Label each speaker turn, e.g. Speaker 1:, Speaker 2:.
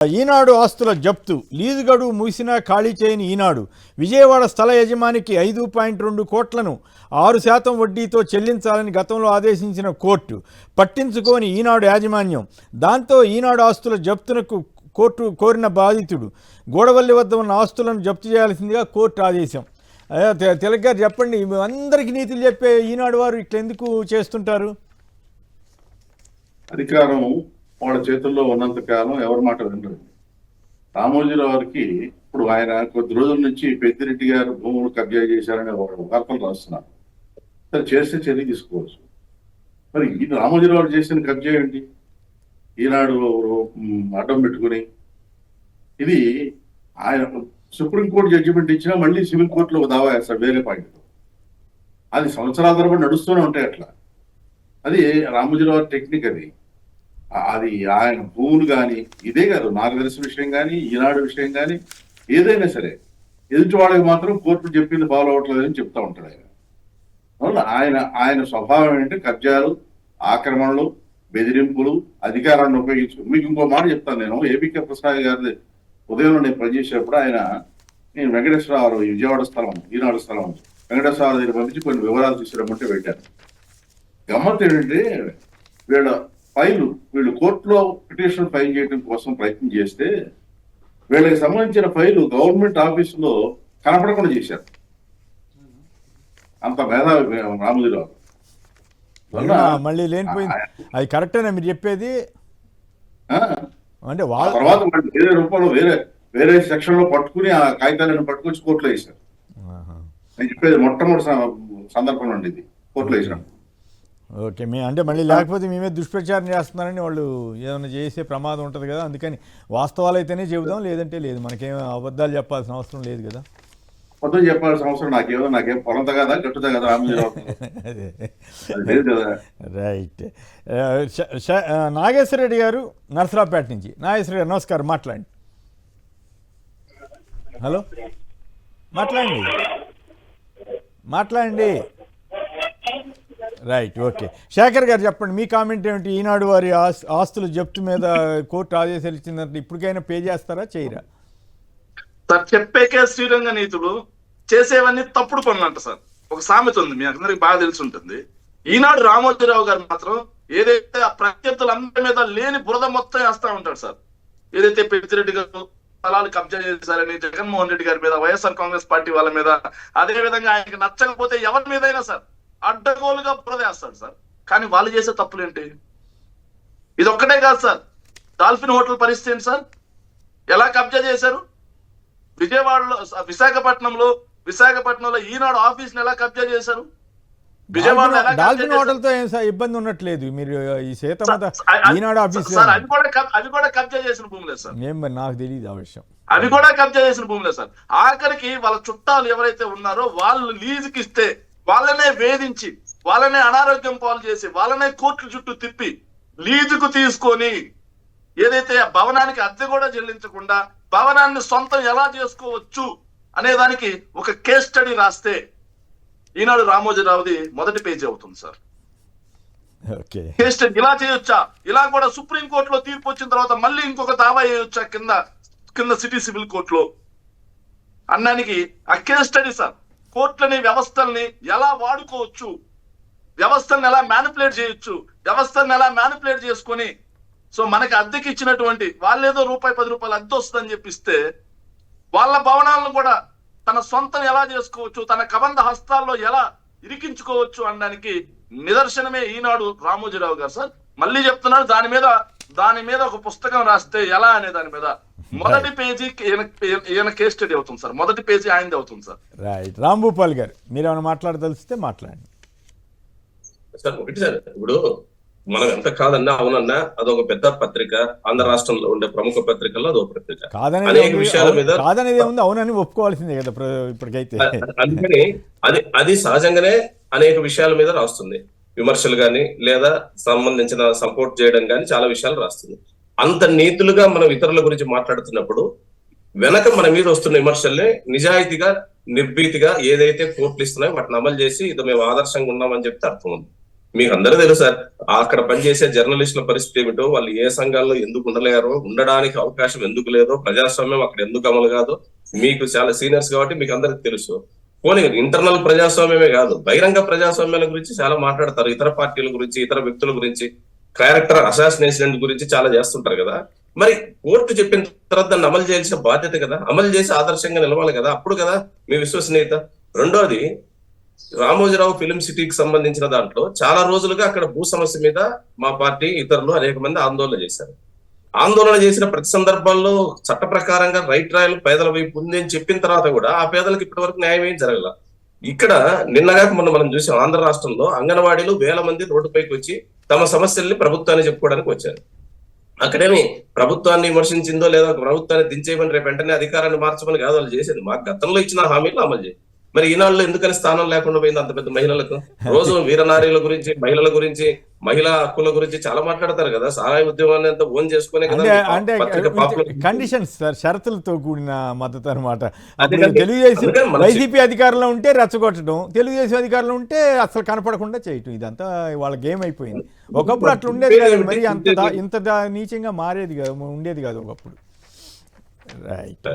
Speaker 1: ఈనాడు ఆస్తుల జప్తు, లీజు గడువు ముగిసినా ఖాళీ చేయని ఈనాడు. విజయవాడ స్థల యజమానికి 5.2 కోట్లను 6% వడ్డీతో చెల్లించాలని గతంలో ఆదేశించిన కోర్టు పట్టించుకోని ఈనాడు యాజమాన్యం. దాంతో ఈనాడు ఆస్తుల జప్తునకు కోర్టు కోరిన బాధితుడు గోడవల్లి వద్ద ఉన్న ఆస్తులను జప్తు చేయాల్సిందిగా కోర్టు ఆదేశం. తిలక్ గారు చెప్పండి, అందరికీ నీతులు చెప్పే ఈనాడు వారు ఇట్లా ఎందుకు చేస్తుంటారు?
Speaker 2: అధికారం వాళ్ళ చేతుల్లో ఉన్నంత కాలం ఎవరి మాట వినరు. రామోజీరావు గారికి ఇప్పుడు ఆయన కొద్ది రోజుల నుంచి పెద్దిరెడ్డి గారు భూములు కబ్జా చేశారని వార్తలు రాస్తున్నారు. సరే, చేస్తే చర్య తీసుకోవచ్చు. మరి ఈ రామోజీరావు చేసిన కబ్జా ఏంటి? ఈనాడు అడ్డం పెట్టుకుని ఇది ఆయన సుప్రీంకోర్టు జడ్జిమెంట్ ఇచ్చినా మళ్ళీ సివిల్ కోర్టులో దావా వేస్తాడు వేరే పాయింట్. అది సంవత్సరాల తరబడి నడుస్తూనే ఉంటాయి అట్లా. అది రామోజీరావు టెక్నిక్. అది ఆయన భూములు కానీ ఇదే కాదు, మార్గదర్శి విషయం కానీ ఈనాడు విషయం కానీ ఏదైనా సరే ఎదుటి వాళ్ళకి మాత్రం కోర్టు చెప్పింది ఫాలో అవ్వట్లేదని చెప్తా ఉంటాడు ఆయన. ఆయన ఆయన స్వభావం ఏంటంటే కబ్జాలు, ఆక్రమణలు, బెదిరింపులు, అధికారాన్ని ఉపయోగించు. మీకు ఇంకో మాట చెప్తాను. నేను ఏబికే ప్రసాద్ గారి ఉదయంలో నేను పనిచేసేటప్పుడు నేను వెంకటేశ్వరరావు విజయవాడ స్థలం ఈనాడు స్థలం వెంకటేశ్వరరావు దగ్గర పంపించి కొన్ని వివరాలు తీసుకురమ్మంటే పెట్టాను. గమ్మత్ ఏంటంటే వీళ్ళు కోర్టులో పిటిషన్ ఫైల్ చేయడం కోసం ప్రయత్నం చేస్తే వీళ్ళకి సంబంధించిన ఫైలు గవర్నమెంట్ ఆఫీసులో కనపడకుండా చేశారు. అంత మేధావి రామోజీరావు.
Speaker 1: మళ్ళీ లేనిపోయింది. అది కరెక్టేనా మీరు చెప్పేది? అంటే
Speaker 2: తర్వాత వేరే రూపంలో వేరే సెక్షన్ లో పట్టుకుని ఆ కాగితాలను పట్టుకొచ్చి కోర్టులో వేశారు. నేను చెప్పేది మొట్టమొదటి సందర్భంలో ఉండేది కోర్టులో వేసాను.
Speaker 1: ఓకే, అంటే మళ్ళీ లేకపోతే మేమే దుష్ప్రచారం చేస్తున్నారని వాళ్ళు ఏమైనా చేసే ప్రమాదం ఉంటుంది కదా. అందుకని వాస్తవాలు అయితేనే చెబుదాం, లేదంటే లేదు. మనకేం అబద్ధాలు చెప్పాల్సిన అవసరం లేదు కదా.
Speaker 2: అబద్ధం చెప్పాల్సిన అవసరం నాకేం పొలంత కదా గట్టుదా కదా.
Speaker 1: రైట్. నాగేశ్వర రెడ్డి గారు నరసరావుపేట నుంచి. నాగేశ్వర గారు నమస్కారం, మాట్లాడండి. హలో, మాట్లాడండి. Right, okay. శేఖర్ గారు చెప్పండి, మీ కామెంట్ ఏమిటి? ఈనాడు వారి ఆస్తుల జప్తు మీద కోర్టు ఆదేశాలు ఇచ్చిందంటే ఇప్పటికైనా పే చేస్తారా, చేయరా?
Speaker 3: సార్, చెప్పేకే శ్రీరంగ నీతుడు, చేసేవన్నీ తప్పుడు పనులు అంట సార్. ఒక సామెత ఉంది, మీ అందరికి బాగా తెలిసి ఉంటుంది. ఈనాడు రామోజీరావు గారు మాత్రం ఏదైతే ఆ ప్రత్యర్థులందరి మీద లేని బురద మొత్తం వేస్తా ఉంటాడు సార్. ఏదైతే పెద్దిరెడ్డి గారు స్థలాలు కబ్జా చేశారని, జగన్మోహన్ రెడ్డి గారి మీద, వైఎస్ఆర్ కాంగ్రెస్ పార్టీ వాళ్ళ మీద, అదే విధంగా ఆయనకి నచ్చకపోతే ఎవరి మీదైనా సార్ అడ్డగోలుగా బురదేస్తాడు సార్. కానీ వాళ్ళు చేసే తప్పులేంటి? ఇది ఒక్కటే కాదు సార్. డాల్ఫిన్ హోటల్ పరిస్థితి ఏంటి సార్? ఎలా కబ్జా చేశారు? విజయవాడలో, విశాఖపట్నంలో ఈనాడు ఆఫీస్ ని ఎలా కబ్జా చేశారు? విజయవాడ
Speaker 1: డాల్ఫిన్ హోటల్ తో ఇబ్బంది ఉన్నట్లేదు. మీరు ఈ ఈనాడు ఆఫీస్
Speaker 3: అవి కూడా కబ్జా చేసిన భూములే సార్.
Speaker 1: నాకు తెలియదు ఆ విషయం.
Speaker 3: అవి కూడా కబ్జా చేసిన భూములే సార్. ఆఖరికి వాళ్ళ చుట్టాలు ఎవరైతే ఉన్నారో వాళ్ళు లీజుకి ఇస్తే వాళ్ళనే వేధించి, వాళ్ళనే అనారోగ్యం పాలు చేసి, వాళ్ళనే కోర్టుల చుట్టూ తిప్పి లీజుకు తీసుకొని ఏదైతే భవనానికి అద్దె కూడా చెల్లించకుండా భవనాన్ని సొంతం ఎలా చేసుకోవచ్చు అనే దానికి ఒక కేస్ స్టడీ రాస్తే ఈనాడు రామోజీరావుది మొదటి పేజీ అవుతుంది సార్. కేస్ స్టడీ ఇలా చేయొచ్చా, ఇలా కూడా సుప్రీంకోర్టులో తీర్పు వచ్చిన తర్వాత మళ్ళీ ఇంకొక దావా చేయొచ్చా కింద సిటీ సివిల్ కోర్టులో అన్నానికి ఆ కేస్ స్టడీ సార్. కోర్టులని, వ్యవస్థల్ని ఎలా వాడుకోవచ్చు, వ్యవస్థల్ని ఎలా మ్యానిపులేట్ చేయొచ్చు, వ్యవస్థల్ని ఎలా మ్యానిపులేట్ చేసుకొని సో మనకి అద్దెకి ఇచ్చినటువంటి వాళ్ళేదో ₹10 అద్దె వస్తుందని చెప్పిస్తే వాళ్ళ భవనాలను కూడా తన సొంతం ఎలా చేసుకోవచ్చు, తన కబంధ హస్తాల్లో ఎలా ఇరికించుకోవచ్చు అనడానికి నిదర్శనమే ఈనాడు రామోజీరావు గారు సార్. మళ్ళీ చెప్తున్నాడు, దాని మీద ఒక పుస్తకం రాస్తే ఎలా అనే దాని మీద మొదటి పేజీ ఈయన కేస్ స్టడీ అవుతుంది సార్. మొదటి పేజీ ఆయనది అవుతుంది సార్.
Speaker 1: రైట్. రాంభూపాల్ గారు, మీరు ఏమైనా మాట్లాడదలిస్తే మాట్లాడండి
Speaker 4: సార్. ఒకటి సార్, ఇప్పుడు మనం ఎంత కాదన్నా అవునన్నా అదొక పెద్ద పత్రిక, ఆంధ్ర రాష్ట్రంలో ఉండే ప్రముఖ పత్రికల్లో అదొక పత్రిక. అనేక విషయాల మీద
Speaker 1: అవునని ఒప్పుకోవాల్సిందే కదా ఇప్పటికైతే.
Speaker 4: అందుకని అది సహజంగానే అనేక విషయాల మీద రాస్తుంది. విమర్శలు గాని లేదా సంబంధించిన సపోర్ట్ చేయడం గాని చాలా విషయాలు రాస్తుంది. అంత నీతులుగా మనం ఇతరుల గురించి మాట్లాడుతున్నప్పుడు వెనక మన మీద వస్తున్న విమర్శల్ని నిజాయితీగా, నిర్భీతిగా ఏదైతే కోర్టులు ఇస్తున్నాయో వాటిని అమలు చేసి ఇది మేము ఆదర్శంగా ఉన్నామని చెప్తే అర్థం ఉంది. మీకు అందరూ తెలుసు సార్, అక్కడ పనిచేసే జర్నలిస్టుల పరిస్థితి ఏమిటో, వాళ్ళు ఏ సంఘాల్లో ఎందుకు ఉండలేరో, ఉండడానికి అవకాశం ఎందుకు లేదో, ప్రజాస్వామ్యం అక్కడ ఎందుకు అమలు కాదో మీకు చాలా సీనియర్స్ కాబట్టి మీకు అందరికి తెలుసు. పోనీ ఇంటర్నల్ ప్రజాస్వామ్యమే కాదు, బహిరంగ ప్రజాస్వామ్యాల గురించి చాలా మాట్లాడతారు, ఇతర పార్టీల గురించి, ఇతర వ్యక్తుల గురించి, క్యారెక్టర్ అసాసినేషన్ గురించి చాలా చేస్తుంటారు కదా. మరి కోర్టు చెప్పిన తర్వాత దాన్ని అమలు చేయాల్సిన బాధ్యత కదా, అమలు చేసి ఆదర్శంగా నిలవాలి కదా, అప్పుడు కదా మీ విశ్వసనీయత. రెండోది, రామోజీరావు ఫిలిం సిటీకి సంబంధించిన దాంట్లో చాలా రోజులుగా అక్కడ భూ సమస్య మీద మా పార్టీ ఇతరులు అనేక మంది ఆందోళన చేశారు. ఆందోళన చేసిన ప్రతి సందర్భాల్లో చట్ట ప్రకారంగా రైట్ రాయలు పేదల వైపు ఉంది అని చెప్పిన తర్వాత కూడా ఆ పేదలకు ఇప్పటి వరకు న్యాయం ఏం జరగల. ఇక్కడ నిన్నగా మొన్న మనం చూసాం, ఆంధ్ర రాష్ట్రంలో అంగన్వాడీలు 1000 మంది రోడ్డుపైకి వచ్చి తమ సమస్యల్ని ప్రభుత్వాన్ని చెప్పుకోవడానికి వచ్చారు. అక్కడేమి ప్రభుత్వాన్ని విమర్శించిందో లేదా ప్రభుత్వాన్ని దించేయమని రేపు వెంటనే అధికారాన్ని మార్చమని కాదు వాళ్ళు చేసేది, మాకు గతంలో ఇచ్చిన హామీలు అమలు చేయాలి. మరి ఈనాళ్ళు ఎందుకని స్థానం లేకుండా పోయింది అంత పెద్ద మహిళలకు? రోజు వీరనారీల గురించి, మహిళల గురించి, మహిళా హక్కుల గురించి చాలా మాట్లాడతారు కదా. సారాయి ఉద్యమాన్ని అంతా ఓన్ చేసుకునే కదా
Speaker 1: అంటే
Speaker 4: పత్రిక పాపులర్.
Speaker 1: కండిషన్స్ సార్, షరతులతో కూడిన మద్దతు అనమాట.
Speaker 4: అదే కదా.
Speaker 1: తెలుగుదేశం
Speaker 4: అందుకని మన
Speaker 1: వైసీపీ అధికారంలో ఉంటే రెచ్చగొట్టడం, తెలుగుదేశం అధికారంలో ఉంటే అసలు కనపడకుండా చేయటం, ఇదంతా వాళ్ళ గేమ్ అయిపోయింది. ఒకప్పుడు అట్లా ఉండేది కాదు, మరి ఇంత నీచంగా మారేది కాదు, ఉండేది కాదు ఒకప్పుడు. రైట్.